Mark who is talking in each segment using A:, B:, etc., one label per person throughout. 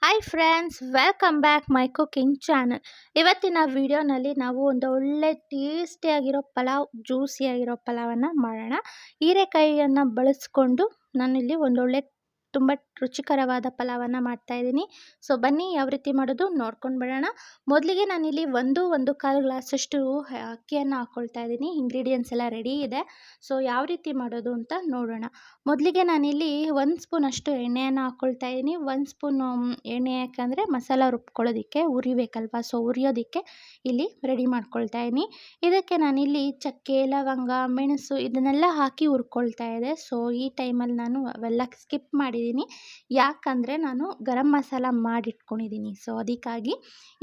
A: Hi friends, welcome back my cooking channel. ಇವತ್ತಿನ ವಿಡಿಯೋನಲ್ಲಿ ನಾವು ಒಂದು ಒಳ್ಳೆ ಟೇಸ್ಟಿಯಾಗಿರೋ ಪಲಾವ್, ಜ್ಯೂಸಿಯಾಗಿರೋ ಪಲಾವನ್ನು ಮಾಡೋಣ. ಹೀರೆಕಾಯಿಯನ್ನು ಬಳಸ್ಕೊಂಡು ನಾನಿಲ್ಲಿ ಒಂದೊಳ್ಳೆ ತುಂಬ ರುಚಿಕರವಾದ ಪಲಾವನ್ನು ಮಾಡ್ತಾಯಿದ್ದೀನಿ. ಸೊ ಬನ್ನಿ ಯಾವ ರೀತಿ ಮಾಡೋದು ನೋಡ್ಕೊಂಡು ಬಿಡೋಣ. ಮೊದಲಿಗೆ ನಾನಿಲ್ಲಿ ಒಂದು ಕಾಲು ಗ್ಲಾಸಷ್ಟು ಅಕ್ಕಿಯನ್ನು ಹಾಕ್ಕೊಳ್ತಾ ಇದ್ದೀನಿ. ಇಂಗ್ರೀಡಿಯೆಂಟ್ಸ್ ಎಲ್ಲ ರೆಡಿ ಇದೆ. ಸೊ ಯಾವ ರೀತಿ ಮಾಡೋದು ಅಂತ ನೋಡೋಣ. ಮೊದಲಿಗೆ ನಾನಿಲ್ಲಿ 1 ಸ್ಪೂನಷ್ಟು ಎಣ್ಣೆಯನ್ನು ಹಾಕ್ಕೊಳ್ತಾ ಇದ್ದೀನಿ. 1 ಸ್ಪೂನು ಎಣ್ಣೆ ಯಾಕಂದರೆ ಮಸಾಲ ರುಬ್ಕೊಳ್ಳೋದಕ್ಕೆ ಉರಿಬೇಕಲ್ವ, ಸೊ ಉರಿಯೋದಕ್ಕೆ ಇಲ್ಲಿ ರೆಡಿ ಮಾಡ್ಕೊಳ್ತಾ ಇದ್ದೀನಿ. ಇದಕ್ಕೆ ನಾನಿಲ್ಲಿ ಚಕ್ಕೆ, ಲವಂಗ, ಮೆಣಸು ಇದನ್ನೆಲ್ಲ ಹಾಕಿ ಹುರ್ಕೊಳ್ತಾ ಇದೆ. ಸೊ ಈ ಟೈಮಲ್ಲಿ ನಾನು ಅವೆಲ್ಲ ಸ್ಕಿಪ್ ಮಾಡಿದ್ದೀನಿ. ಯಾಕಂದರೆ ನಾನು ಗರಂ ಮಸಾಲ ಮಾಡಿಟ್ಕೊಂಡಿದ್ದೀನಿ. ಸೊ ಅದಕ್ಕಾಗಿ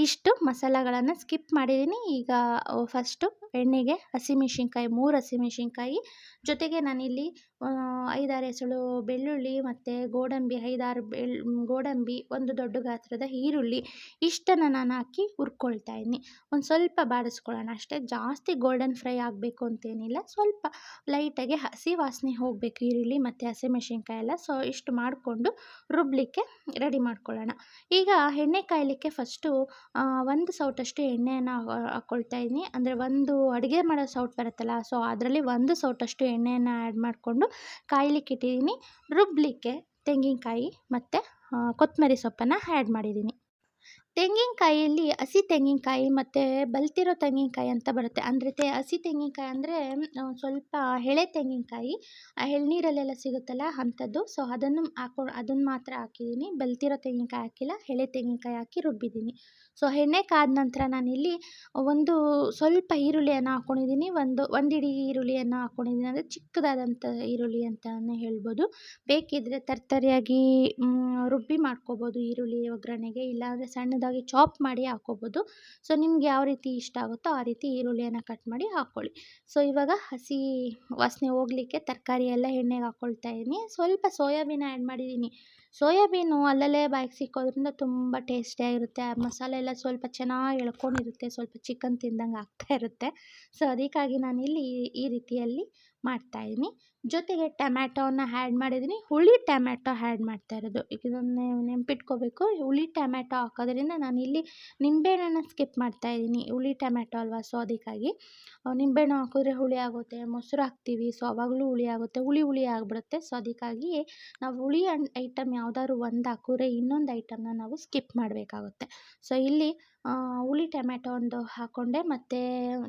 A: ಇಷ್ಟು ಮಸಾಲಗಳನ್ನು ಸ್ಕಿಪ್ ಮಾಡಿದ್ದೀನಿ. ಈಗ ಫಸ್ಟು ಎಣ್ಣೆಗೆ ಹಸಿಮೆಣಸಿನ್ಕಾಯಿ 3 ಹಸಿಮೆಣಸಿನ್ಕಾಯಿ ಜೊತೆಗೆ ನಾನಿಲ್ಲಿ 5-6 ಎಸಳು ಬೆಳ್ಳುಳ್ಳಿ ಮತ್ತು ಗೋಡಂಬಿ 5-6 ಗೋಡಂಬಿ, ಒಂದು ದೊಡ್ಡ ಗಾತ್ರದ ಈರುಳ್ಳಿ ಇಷ್ಟನ್ನು ನಾನು ಹಾಕಿ ಹುರ್ಕೊಳ್ತಾ ಇದ್ದೀನಿ. ಒಂದು ಸ್ವಲ್ಪ ಬಾಡಿಸ್ಕೊಳ್ಳೋಣ ಅಷ್ಟೇ. ಜಾಸ್ತಿ ಗೋಲ್ಡನ್ ಫ್ರೈ ಆಗಬೇಕು ಅಂತೇನಿಲ್ಲ, ಸ್ವಲ್ಪ ಲೈಟಾಗಿ ಹಸಿ ವಾಸನೆ ಹೋಗಬೇಕು ಈರುಳ್ಳಿ ಮತ್ತು ಹಸಿಮೆಣಸಿನ್ಕಾಯಿ ಎಲ್ಲ. ಸೊ ಇಷ್ಟು ಮಾಡಿಕೊಂಡು ರುಬ್ಬಲಿಕ್ಕೆ ರೆಡಿ ಮಾಡ್ಕೊಳ್ಳೋಣ. ಈಗ ಎಣ್ಣೆ ಕಾಯಲಿಕ್ಕೆ ಫಸ್ಟು 1 ಸೌಟಷ್ಟು ಎಣ್ಣೆಯನ್ನು ಹಾಕ್ಕೊಳ್ತಾ ಇದ್ದೀನಿ. ಅಂದರೆ ಒಂದು ಅಡುಗೆ ಮಾಡೋ ಸೌಟ್ ಬರುತ್ತಲ್ಲ, ಸೊ ಅದರಲ್ಲಿ 1 ಸೌಟಷ್ಟು ಎಣ್ಣೆಯನ್ನು ಆ್ಯಡ್ ಮಾಡಿಕೊಂಡು ಕಾಯ್ಲಿಕ್ಕೆ ಇಟ್ಟಿದ್ದೀನಿ. ರುಬ್ಬಲಿಕ್ಕೆ ತೆಂಗಿನಕಾಯಿ ಮತ್ತು ಕೊತ್ತಂಬರಿ ಸೊಪ್ಪನ್ನು ಆ್ಯಡ್ ಮಾಡಿದ್ದೀನಿ. ತೆಂಗಿನಕಾಯಿಯಲ್ಲಿ ಹಸಿ ತೆಂಗಿನಕಾಯಿ ಮತ್ತು ಬಲ್ತಿರೋ ತೆಂಗಿನಕಾಯಿ ಅಂತ ಬರುತ್ತೆ. ಅಂದರೆ ಹಸಿ ತೆಂಗಿನಕಾಯಿ ಅಂದರೆ ಸ್ವಲ್ಪ ಎಳೆ ತೆಂಗಿನಕಾಯಿ ಎಳ್ನೀರಲ್ಲೆಲ್ಲ ಸಿಗುತ್ತಲ್ಲ ಅಂಥದ್ದು. ಸೊ ಅದನ್ನು ಮಾತ್ರ ಹಾಕಿದ್ದೀನಿ. ಬಲ್ತಿರೋ ತೆಂಗಿನಕಾಯಿ ಹಾಕಿಲ್ಲ, ಎಳೆ ತೆಂಗಿನಕಾಯಿ ಹಾಕಿ ರುಬ್ಬಿದ್ದೀನಿ. ಸೊ ಎಣ್ಣೆ ಕಾದ ನಂತರ ನಾನಿಲ್ಲಿ ಒಂದು ಸ್ವಲ್ಪ ಈರುಳ್ಳಿಯನ್ನು ಹಾಕ್ಕೊಂಡಿದ್ದೀನಿ. ಒಂದು ಇಡೀ ಈರುಳ್ಳಿಯನ್ನು ಹಾಕ್ಕೊಂಡಿದ್ದೀನಿ. ಅಂದರೆ ಚಿಕ್ಕದಾದಂಥ ಈರುಳ್ಳಿ ಅಂತಲೇ ಹೇಳ್ಬೋದು. ಬೇಕಿದ್ದರೆ ತರ್ತರಿಯಾಗಿ ರುಬ್ಬಿ ಮಾಡ್ಕೋಬೋದು ಈರುಳ್ಳಿ ಒಗ್ಗರಣೆಗೆ, ಇಲ್ಲಾಂದರೆ ಸಣ್ಣದಾಗಿ ಚಾಪ್ ಮಾಡಿ ಹಾಕ್ಕೋಬೋದು. ಸೊ ನಿಮ್ಗೆ ಯಾವ ರೀತಿ ಇಷ್ಟ ಆಗುತ್ತೋ ಆ ರೀತಿ ಈರುಳ್ಳಿಯನ್ನು ಕಟ್ ಮಾಡಿ ಹಾಕ್ಕೊಳ್ಳಿ. ಸೊ ಇವಾಗ ಹಸಿ ವಾಸನೆ ಹೋಗಲಿಕ್ಕೆ ತರಕಾರಿ ಎಲ್ಲ ಎಣ್ಣೆಗೆ ಹಾಕ್ಕೊಳ್ತಾ ಇದ್ದೀನಿ. ಸ್ವಲ್ಪ ಸೋಯಾಬೀನ್ ಆ್ಯಡ್ ಮಾಡಿದ್ದೀನಿ. ಸೋಯಾಬೀನು ಅಲ್ಲಲ್ಲೇ ಬಾಯಿಗೆ ಸಿಕ್ಕೋದ್ರಿಂದ ತುಂಬ ಟೇಸ್ಟಿಯಾಗಿರುತ್ತೆ. ಆ ಮಸಾಲೆ ಎಲ್ಲ ಸ್ವಲ್ಪ ಚೆನ್ನಾಗಿ ಎಳ್ಕೊಂಡಿರುತ್ತೆ, ಸ್ವಲ್ಪ ಚಿಕನ್ ತಿಂದಂಗೆ ಆಗ್ತಾ ಇರುತ್ತೆ. ಸೊ ಅದಕ್ಕಾಗಿ ನಾನಿಲ್ಲಿ ಈ ರೀತಿಯಲ್ಲಿ ಮಾಡ್ತಾಯಿದ್ದೀನಿ. ಜೊತೆಗೆ ಟೊಮ್ಯಾಟೋನ ಆ್ಯಡ್ ಮಾಡಿದ್ದೀನಿ. ಹುಳಿ ಟೊಮ್ಯಾಟೊ ಆ್ಯಡ್ ಮಾಡ್ತಾ ಇರೋದು. ಇದನ್ನು ನೆನಪಿಟ್ಕೋಬೇಕು. ಹುಳಿ ಟೊಮ್ಯಾಟೊ ಹಾಕೋದ್ರಿಂದ ನಾನಿಲ್ಲಿ ನಿಂಬೆಹಣ್ಣನ್ನು ಸ್ಕಿಪ್ ಮಾಡ್ತಾಯಿದ್ದೀನಿ. ಹುಳಿ ಟೊಮ್ಯಾಟೊ ಅಲ್ವಾ, ಸೊ ಅದಕ್ಕಾಗಿ ನಿಂಬೆಹಣ್ಣು ಹಾಕಿದ್ರೆ ಹುಳಿ ಆಗುತ್ತೆ. ಮೊಸರು ಹಾಕ್ತೀವಿ, ಸೊ ಆವಾಗಲೂ ಹುಳಿ ಆಗುತ್ತೆ, ಹುಳಿ ಆಗಿಬಿಡುತ್ತೆ. ಸೊ ಅದಕ್ಕಾಗಿ ನಾವು ಹುಳಿ ಐಟಮ್ ಯಾವುದಾದ್ರು ಒಂದು ಹಾಕಿದ್ರೆ ಇನ್ನೊಂದು ಐಟಮ್ನ ನಾವು ಸ್ಕಿಪ್ ಮಾಡಬೇಕಾಗುತ್ತೆ. ಸೊ ಇಲ್ಲಿ ಹುಳಿ ಟೊಮ್ಯಾಟೊ ಒಂದು ಹಾಕ್ಕೊಂಡೆ, ಮತ್ತು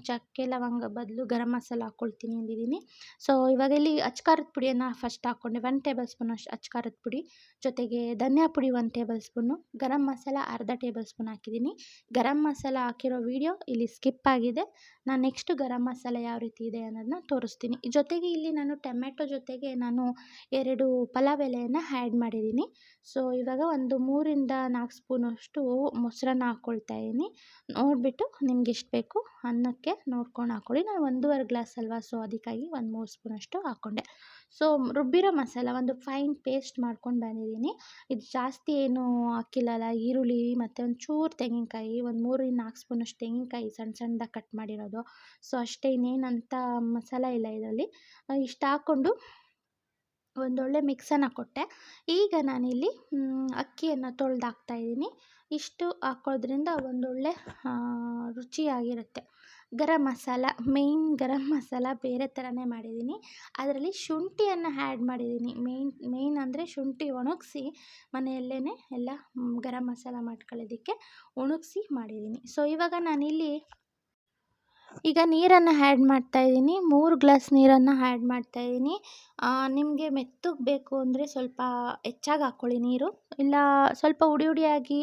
A: ಚಕ್ಕೆ ಲವಂಗ ಬದಲು ಗರಂ ಮಸಾಲ ಹಾಕ್ಕೊಳ್ತೀನಿ ಅಂದಿದ್ದೀನಿ. ಸೊ ಇವಾಗ ಇಲ್ಲಿ ಅಚ್ಕಾರದ ಪುಡಿಯನ್ನು ಫಸ್ಟ್ ಹಾಕ್ಕೊಂಡೆ. 1 ಟೇಬಲ್ ಸ್ಪೂನ್ ಅಷ್ಟು ಅಚ್ಕಾರದ ಪುಡಿ, ಜೊತೆಗೆ ಧನಿಯಾ ಪುಡಿ 1 ಟೇಬಲ್ ಸ್ಪೂನು, ಗರಂ ಮಸಾಲ ಅರ್ಧ ಟೇಬಲ್ ಸ್ಪೂನ್ ಹಾಕಿದ್ದೀನಿ. ಗರಂ ಮಸಾಲ ಹಾಕಿರೋ ವಿಡಿಯೋ ಇಲ್ಲಿ ಸ್ಕಿಪ್ ಆಗಿದೆ. ನಾನು ನೆಕ್ಸ್ಟ್ ಗರಂ ಮಸಾಲ ಯಾವ ರೀತಿ ಇದೆ ಅನ್ನೋದನ್ನ ತೋರಿಸ್ತೀನಿ. ಜೊತೆಗೆ ಇಲ್ಲಿ ನಾನು ಟೊಮ್ಯಾಟೊ ಜೊತೆಗೆ ನಾನು 2 ಪಲಾವ್ ಎಲೆಯನ್ನು ಆ್ಯಡ್ ಮಾಡಿದ್ದೀನಿ. ಸೊ ಇವಾಗ ಒಂದು 3-4 ಸ್ಪೂನಷ್ಟು ಮೊಸರನ್ನ ಹಾಕ್ಕೊಳ್ತಾ ಇದ್ದೀನಿ. ನೋಡಿಬಿಟ್ಟು ನಿಮ್ಗೆ ಎಷ್ಟು ಬೇಕು ಅನ್ನಕ್ಕೆ ನೋಡ್ಕೊಂಡು ಹಾಕ್ಕೊಳ್ಳಿ. ನಾನು 1.5 ಗ್ಲಾಸ್ ಅಲ್ವಾ, ಸೊ ಅದಕ್ಕಾಗಿ 3 ಸ್ಪೂನಷ್ಟು ಹಾಕ್ಕೊಂಡೆ. ಸೊ ರುಬ್ಬಿರೋ ಮಸಾಲ ಒಂದು ಫೈನ್ ಪೇಸ್ಟ್ ಮಾಡ್ಕೊಂಡು ಬಂದಿದ್ದೀನಿ. ಇದು ಜಾಸ್ತಿ ಏನು ಹಾಕಿಲ್ಲಲ್ಲ, ಈರುಳ್ಳಿ ಮತ್ತು ಒಂಚೂರು ತೆಂಗಿನಕಾಯಿ, ಒಂದು 3-4 ಸ್ಪೂನಷ್ಟು ತೆಂಗಿನಕಾಯಿ ಸಣ್ಣದಾಗಿ ಕಟ್ ಮಾಡಿರೋದು. ಸೊ ಅಷ್ಟೇ, ಇನ್ನೇನಂತ ಮಸಾಲ ಇಲ್ಲ ಇದರಲ್ಲಿ. ಇಷ್ಟು ಹಾಕ್ಕೊಂಡು ಒಂದೊಳ್ಳೆ ಮಿಕ್ಸನ್ನು ಕೊಟ್ಟೆ. ಈಗ ನಾನಿಲ್ಲಿ ಅಕ್ಕಿಯನ್ನು ತೊಳೆದು ಹಾಕ್ತಾಯಿದ್ದೀನಿ. ಇಷ್ಟು ಹಾಕೋದ್ರಿಂದ ಒಂದೊಳ್ಳೆ ರುಚಿಯಾಗಿರುತ್ತೆ. ಗರಂ ಮಸಾಲ, ಗರಂ ಮಸಾಲ ಬೇರೆ ಥರನೇ ಮಾಡಿದ್ದೀನಿ. ಅದರಲ್ಲಿ ಶುಂಠಿಯನ್ನು ಆ್ಯಡ್ ಮಾಡಿದ್ದೀನಿ. ಮೇಯ್ನ್ ಅಂದರೆ ಶುಂಠಿ ಒಣಗಿಸಿ ಮನೆಯಲ್ಲೇ ಎಲ್ಲ ಗರಂ ಮಸಾಲ ಮಾಡ್ಕೊಳ್ಳೋದಕ್ಕೆ ಒಣಗಿಸಿ ಮಾಡಿದ್ದೀನಿ. ಸೊ ಇವಾಗ ನಾನಿಲ್ಲಿ ಈಗ ನೀರನ್ನು ಆ್ಯಡ್ ಮಾಡ್ತಾಯಿದ್ದೀನಿ. 3 ಗ್ಲಾಸ್ ನೀರನ್ನು ಆ್ಯಡ್ ಮಾಡ್ತಾಯಿದ್ದೀನಿ. ನಿಮಗೆ ಮೆತ್ತಗೆ ಬೇಕು ಅಂದರೆ ಸ್ವಲ್ಪ ಹೆಚ್ಚಾಗಿ ಹಾಕ್ಕೊಳ್ಳಿ ನೀರು, ಇಲ್ಲ ಸ್ವಲ್ಪ ಹುಡಿಯಾಗಿ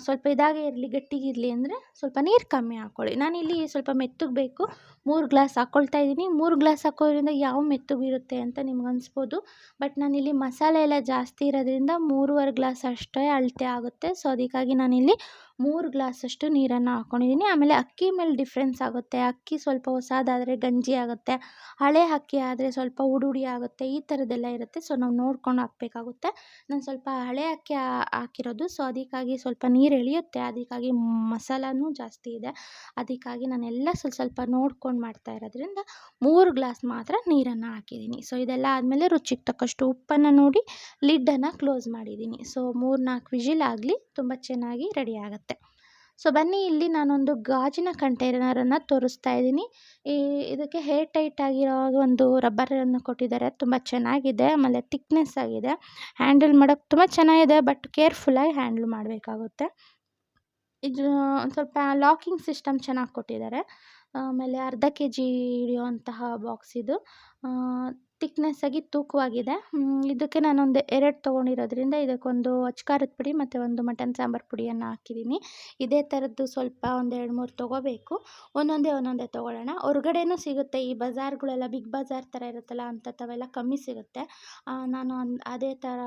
A: ಸ್ವಲ್ಪ ಇದಾಗೇ ಇರಲಿ, ಗಟ್ಟಿಗಿರಲಿ ಅಂದರೆ ಸ್ವಲ್ಪ ನೀರು ಕಮ್ಮಿ ಹಾಕ್ಕೊಳ್ಳಿ. ನಾನಿಲ್ಲಿ ಸ್ವಲ್ಪ ಮೆತ್ತಗೆ ಬೇಕು, 3 ಗ್ಲಾಸ್ ಹಾಕ್ಕೊಳ್ತಾ ಇದ್ದೀನಿ. 3 ಗ್ಲಾಸ್ ಹಾಕೋದ್ರಿಂದ ಯಾವ ಮೆತ್ತಗಿರುತ್ತೆ ಅಂತ ನಿಮ್ಗೆ ಅನಿಸ್ಬೋದು. ಬಟ್ ನಾನಿಲ್ಲಿ ಮಸಾಲೆ ಎಲ್ಲ ಜಾಸ್ತಿ ಇರೋದ್ರಿಂದ 3.5 ಗ್ಲಾಸ್ ಅಷ್ಟೇ ಅಳತೆ ಆಗುತ್ತೆ. ಸೊ ಅದಕ್ಕಾಗಿ ನಾನಿಲ್ಲಿ 3 ಗ್ಲಾಸಷ್ಟು ನೀರನ್ನು ಹಾಕ್ಕೊಂಡಿದ್ದೀನಿ. ಆಮೇಲೆ ಅಕ್ಕಿ ಮೇಲೆ ಡಿಫ್ರೆನ್ಸ್ ಆಗುತ್ತೆ. ಅಕ್ಕಿ ಸ್ವಲ್ಪ ಹೊಸದಾದರೆ ಗಂಜಿ ಆಗುತ್ತೆ, ಹಳೆ ಅಕ್ಕಿ ಆದರೆ ಸ್ವಲ್ಪ ಹುಡಿ ಆಗುತ್ತೆ, ಈ ಥರದ್ದೆಲ್ಲ ಇರುತ್ತೆ. ಸೊ ನಾವು ನೋಡ್ಕೊಂಡು ಹಾಕಬೇಕಾಗುತ್ತೆ. ನಾನು ಸ್ವಲ್ಪ ಹಳೆ ಅಕ್ಕಿ ಹಾಕಿರೋದು, ಸೊ ಅದಕ್ಕಾಗಿ ಸ್ವಲ್ಪ ನೀರು ಎಳೆಯುತ್ತೆ, ಅದಕ್ಕಾಗಿ ಮಸಾಲನೂ ಜಾಸ್ತಿ ಇದೆ. ಅದಕ್ಕಾಗಿ ನಾನೆಲ್ಲ ಸ್ವಲ್ಪ ನೋಡ್ಕೊಂಡು ಮಾಡ್ತಾ ಇರೋದ್ರಿಂದ 3 ಗ್ಲಾಸ್ ಮಾತ್ರ ನೀರನ್ನು ಹಾಕಿದ್ದೀನಿ. ಸೊ ಇದೆಲ್ಲ ಆದಮೇಲೆ ರುಚಿಗೆ ತಕ್ಕಷ್ಟು ಉಪ್ಪನ್ನು ನೋಡಿ ಲಿಡ್ಡನ್ನು ಕ್ಲೋಸ್ ಮಾಡಿದ್ದೀನಿ. ಸೊ 3-4 ವಿಜಿಲ್ ಆಗಲಿ, ತುಂಬ ಚೆನ್ನಾಗಿ ರೆಡಿ ಆಗುತ್ತೆ. ಸೊ ಬನ್ನಿ, ಇಲ್ಲಿ ನಾನೊಂದು ಗಾಜಿನ ಕಂಟೈನರನ್ನು ತೋರಿಸ್ತಾ ಇದ್ದೀನಿ. ಇದಕ್ಕೆ ಹೇರ್ ಟೈಟ್ ಆಗಿರೋ ಒಂದು ರಬ್ಬರನ್ನು ಕೊಟ್ಟಿದ್ದಾರೆ, ತುಂಬ ಚೆನ್ನಾಗಿದೆ. ಆಮೇಲೆ ಥಿಕ್ನೆಸ್ ಆಗಿದೆ, ಹ್ಯಾಂಡಲ್ ಮಾಡೋಕ್ಕೆ ತುಂಬ ಚೆನ್ನಾಗಿದೆ, ಬಟ್ ಕೇರ್ಫುಲ್ಲಾಗಿ ಹ್ಯಾಂಡಲ್ ಮಾಡಬೇಕಾಗುತ್ತೆ. ಇದು ಒಂದು ಸ್ವಲ್ಪ ಲಾಕಿಂಗ್ ಸಿಸ್ಟಮ್ ಚೆನ್ನಾಗಿ ಕೊಟ್ಟಿದ್ದಾರೆ. ಆಮೇಲೆ ಅರ್ಧ ಕೆಜಿ ಹಿಡಿಯುವಂತಹ ಬಾಕ್ಸ್ ಇದು. ಥಿಕ್ನೆಸ್ ಆಗಿ ತೂಕವಾಗಿದೆ. ಇದಕ್ಕೆ ನಾನೊಂದು 2 ತೊಗೊಂಡಿರೋದ್ರಿಂದ ಇದಕ್ಕೊಂದು ಅಚ್ಕಾರದ ಪುಡಿ ಮತ್ತು ಒಂದು ಮಟನ್ ಸಾಂಬಾರು ಪುಡಿಯನ್ನು ಹಾಕಿದ್ದೀನಿ. ಇದೇ ಥರದ್ದು ಸ್ವಲ್ಪ ಒಂದು 2-3 ತೊಗೋಬೇಕು. ಒಂದೊಂದೇ ತೊಗೊಳ್ಳೋಣ. ಹೊರಗಡೆನೂ ಸಿಗುತ್ತೆ, ಈ ಬಜಾರ್ಗಳೆಲ್ಲ ಬಿಗ್ ಬಜಾರ್ ಥರ ಇರುತ್ತಲ್ಲ ಅಂಥವೆಲ್ಲ ಕಮ್ಮಿ ಸಿಗುತ್ತೆ. ನಾನು ಅದೇ ಥರ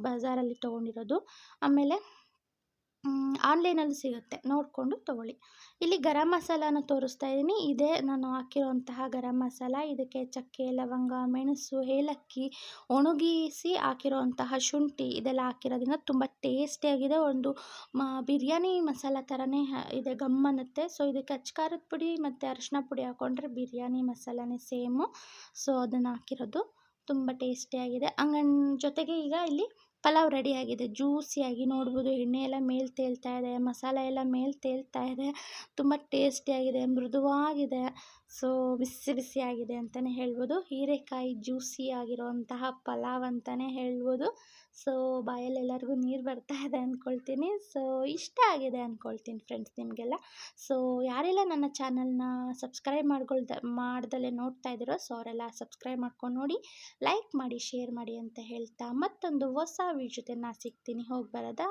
A: ಬಜಾರಲ್ಲಿ ತೊಗೊಂಡಿರೋದು. ಆಮೇಲೆ ಆನ್ಲೈನಲ್ಲಿ ಸಿಗುತ್ತೆ, ನೋಡಿಕೊಂಡು ತೊಗೊಳ್ಳಿ. ಇಲ್ಲಿ ಗರಂ ಮಸಾಲಾನ ತೋರಿಸ್ತಾ ಇದ್ದೀನಿ. ಇದೇ ನಾನು ಹಾಕಿರುವಂತಹ ಗರಂ ಮಸಾಲ. ಇದಕ್ಕೆ ಚಕ್ಕೆ, ಲವಂಗ, ಮೆಣಸು, ಏಲಕ್ಕಿ ಒಣಗಿಸಿ ಹಾಕಿರುವಂತಹ ಶುಂಠಿ ಇದೆಲ್ಲ ಹಾಕಿರೋದ್ರಿಂದ ತುಂಬ ಟೇಸ್ಟಿಯಾಗಿದೆ. ಒಂದು ಬಿರಿಯಾನಿ ಮಸಾಲ ಥರನೇ ಇದೆ, ಗಮ್ ಅನ್ನುತ್ತೆ. ಸೊ ಇದಕ್ಕೆ ಅಚ್ಕಾರದ ಪುಡಿ ಮತ್ತು ಅರಿಶಿನ ಪುಡಿ ಹಾಕ್ಕೊಂಡ್ರೆ ಬಿರಿಯಾನಿ ಮಸಾಲನೇ ಸೇಮು. ಸೊ ಅದನ್ನು ಹಾಕಿರೋದು ತುಂಬ ಟೇಸ್ಟಿಯಾಗಿದೆ. ಜೊತೆಗೆ ಈಗ ಇಲ್ಲಿ ಪಲಾವ್ ರೆಡಿಯಾಗಿದೆ. ಜ್ಯೂಸಿಯಾಗಿ ನೋಡ್ಬೋದು, ಎಣ್ಣೆ ಎಲ್ಲ ಮೇಲೆ ತೇಲ್ತಾ ಇದೆ, ಮಸಾಲೆ ಎಲ್ಲ ಮೇಲೆ ತೇಲ್ತಾ ಇದೆ, ತುಂಬ ಟೇಸ್ಟಿಯಾಗಿದೆ, ಮೃದುವಾಗಿದೆ. ಸೊ ಬಿಸಿ ಬಿಸಿಯಾಗಿದೆ ಅಂತಲೇ ಹೇಳ್ಬೋದು. ಹೀರೆಕಾಯಿ ಜ್ಯೂಸಿ ಆಗಿರುವಂತಹ ಪಲಾವ್ ಅಂತಲೇ ಹೇಳ್ಬೋದು. ಸೊ ಬಾಯಲ್ಲಿ ಎಲ್ಲರಿಗೂ ನೀರು ಬರ್ತಾ ಇದೆ ಅಂದ್ಕೊಳ್ತೀನಿ. ಸೊ ಇಷ್ಟ ಆಗಿದೆ ಅಂದ್ಕೊಳ್ತೀನಿ ಫ್ರೆಂಡ್ಸ್ ನಿಮಗೆಲ್ಲ. ಸೊ ಯಾರೆಲ್ಲ ನನ್ನ ಚಾನಲ್ನ ಸಬ್ಸ್ಕ್ರೈಬ್ ಮಾಡ್ದಲೇ ನೋಡ್ತಾ ಇದ್ದೀರೋ, ಸೊ ಅವರೆಲ್ಲ ಸಬ್ಸ್ಕ್ರೈಬ್ ಮಾಡ್ಕೊಂಡು ನೋಡಿ, ಲೈಕ್ ಮಾಡಿ, ಶೇರ್ ಮಾಡಿ ಅಂತ ಹೇಳ್ತಾ ಮತ್ತೊಂದು ಹೊಸ ವಿಡಿಯೋ ಜೊತೆ ನಾನು ಸಿಗ್ತೀನಿ. ಹೋಗಿ ಬರೋದಾ?